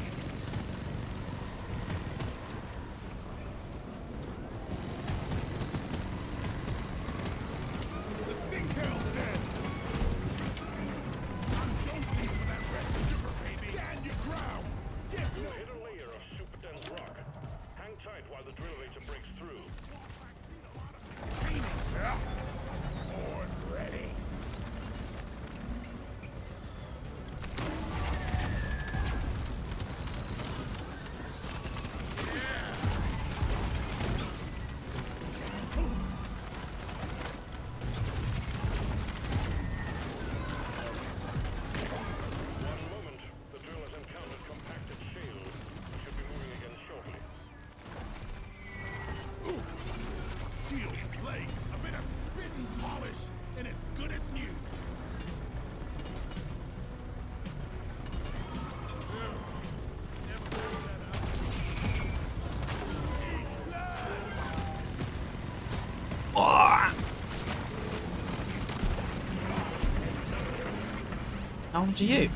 [SPEAKER 1] How old are you?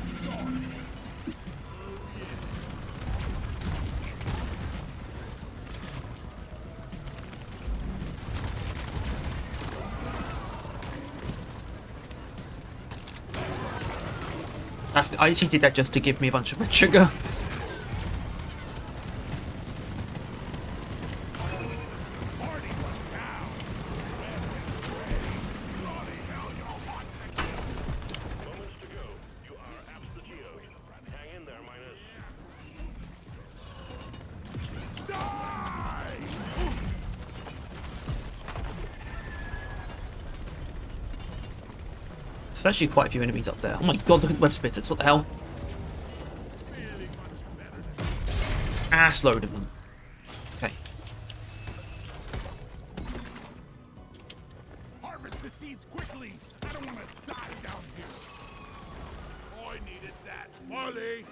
[SPEAKER 1] I actually did that just to give me a bunch of red sugar. There's actually quite a few enemies up there. Oh my god, look at the web spitters. What the hell? Ass load of them. Okay.
[SPEAKER 2] Harvest the seeds quickly. I don't want to die down here. Oh, I needed that. Molly.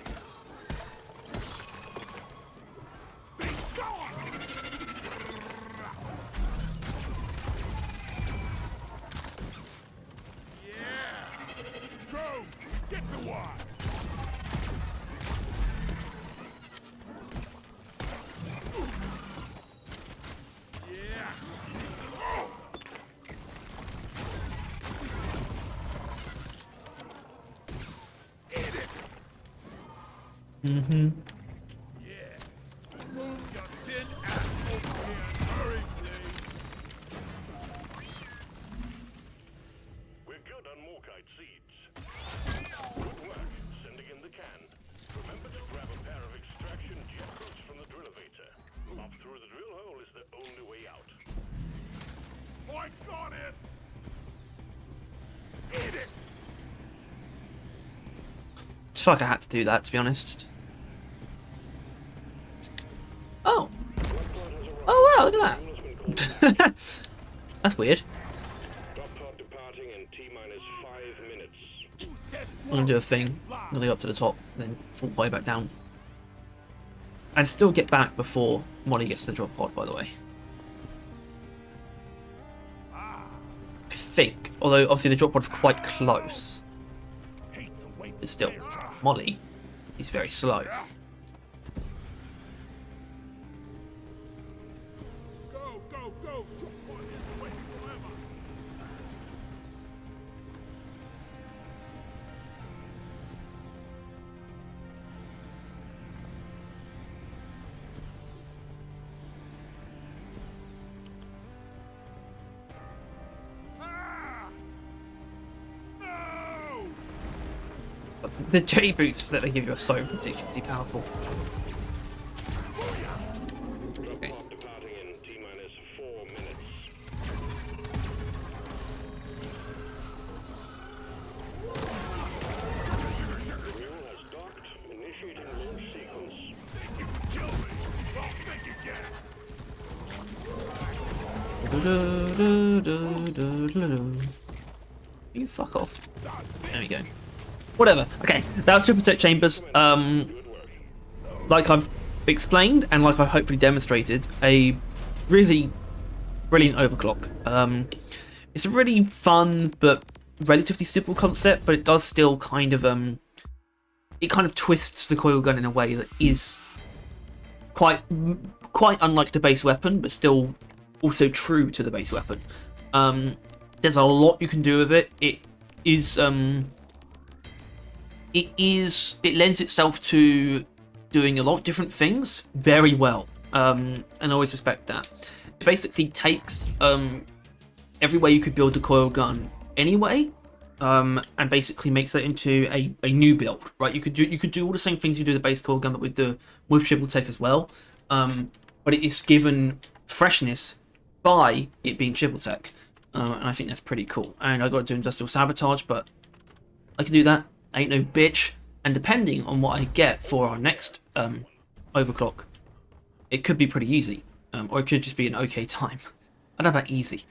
[SPEAKER 2] Be gone. Yeah. Go. Get to one.
[SPEAKER 1] Mm-hmm.
[SPEAKER 2] Yes. Move your tin ass over here and hurry, please.
[SPEAKER 3] We're good on Morkite seeds. Good work, sending in the can. Remember to grab a pair of extraction jet boots from the drill elevator. Up through the drill hole is the only way out.
[SPEAKER 2] Oh, I got it. Eat it.
[SPEAKER 1] Just felt like I had to do that, to be honest. Oh. Oh wow, look at that. That's weird.
[SPEAKER 3] Drop pod departing in T-minus 5 minutes.
[SPEAKER 1] I'm gonna do a thing, really up to the top, then fall way back down. And still get back before Molly gets to the drop pod, by the way. I think, although obviously the drop pod's quite close. But still, Molly is very slow.
[SPEAKER 2] Go, go, go. Drop one isn't waiting forever. Ah! No!
[SPEAKER 1] But the J boots that they give you are so ridiculously powerful.
[SPEAKER 3] Drop pod departing in T-minus 4 minutes. The mule has docked, initiating launch sequence.
[SPEAKER 2] Kill me. Well, think again.
[SPEAKER 1] You fuck off. There we go. Whatever. Okay, that was Triple Tech Chambers. Like I've explained and like I hopefully demonstrated, a really brilliant overclock. It's a really fun but relatively simple concept, but it does still kind of it kind of twists the coil gun in a way that is quite unlike the base weapon, but still also true to the base weapon. There's a lot you can do with it. It lends itself to doing a lot of different things very well, and I always respect that. It basically takes every way you could build a coil gun anyway, and basically makes it into a new build. Right, you could do all the same things you do the base coil gun, but with triple tech as well. But it is given freshness by it being triple tech, and I think that's pretty cool. And I got to do industrial sabotage, but I can do that. Ain't no bitch. And depending on what I get for our next overclock, it could be pretty easy, or it could just be an okay time. I don't know about easy,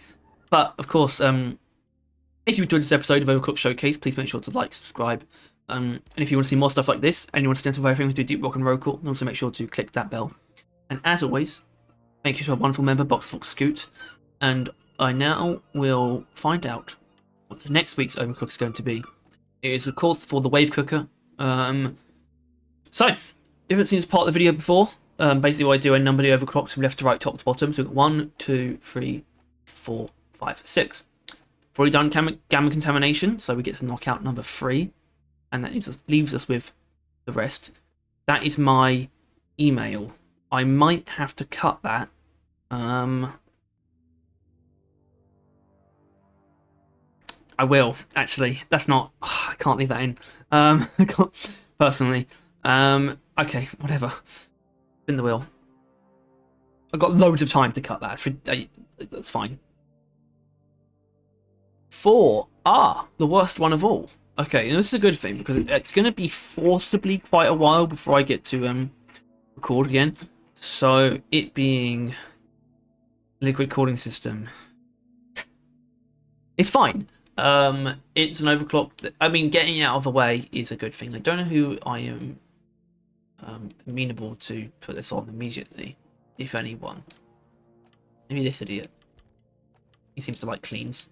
[SPEAKER 1] but of course, if you enjoyed this episode of Overclock Showcase, please make sure to like, subscribe, and if you want to see more stuff like this, and you want to stand for everything we do Deep Rock and Roll, then also make sure to click that bell. And as always, thank you to our wonderful member BoxFox Scoot, and I now will find out what the next week's Overclock is going to be. It is, of course, for the wave cooker. So, if you haven't seen this part of the video before, basically what I do, I number the overclocks from left to right, top to bottom. So 1, 2, 3, 4, 5, 6. We've already done gamma contamination, so we get to knock out number 3. And that leaves us with the rest. That is my email. I might have to cut that. I will, actually. That's not... I can't leave that in. I can't, personally. Okay, whatever. Spin the wheel. I've got loads of time to cut that. That's fine. 4. The worst one of all. Okay, and this is a good thing, because it's going to be forcibly quite a while before I get to record again. So, it being liquid cooling system. It's fine. It's an overclock. I mean, getting it out of the way is a good thing. I don't know who I am amenable to put this on immediately, if anyone. Maybe this idiot. He seems to like cleans.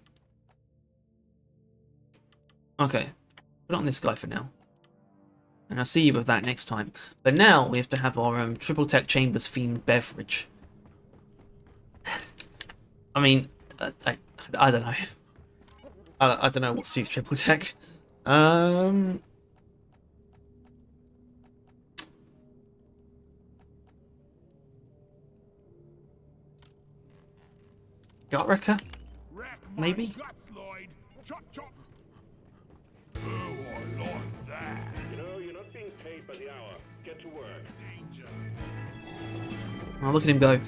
[SPEAKER 1] Okay, put on this guy for now. And I'll see you with that next time. But now we have to have our Triple Tech Chambers themed beverage. I mean, I don't know. I don't know what suits Triple Tech. Gut Wrecker? Maybe?
[SPEAKER 2] Guts, Lloyd. Chop, chop. Oh, I like that.
[SPEAKER 3] You know, you're not being paid by the hour. Get to work.
[SPEAKER 2] Danger.
[SPEAKER 1] Oh, look at him go.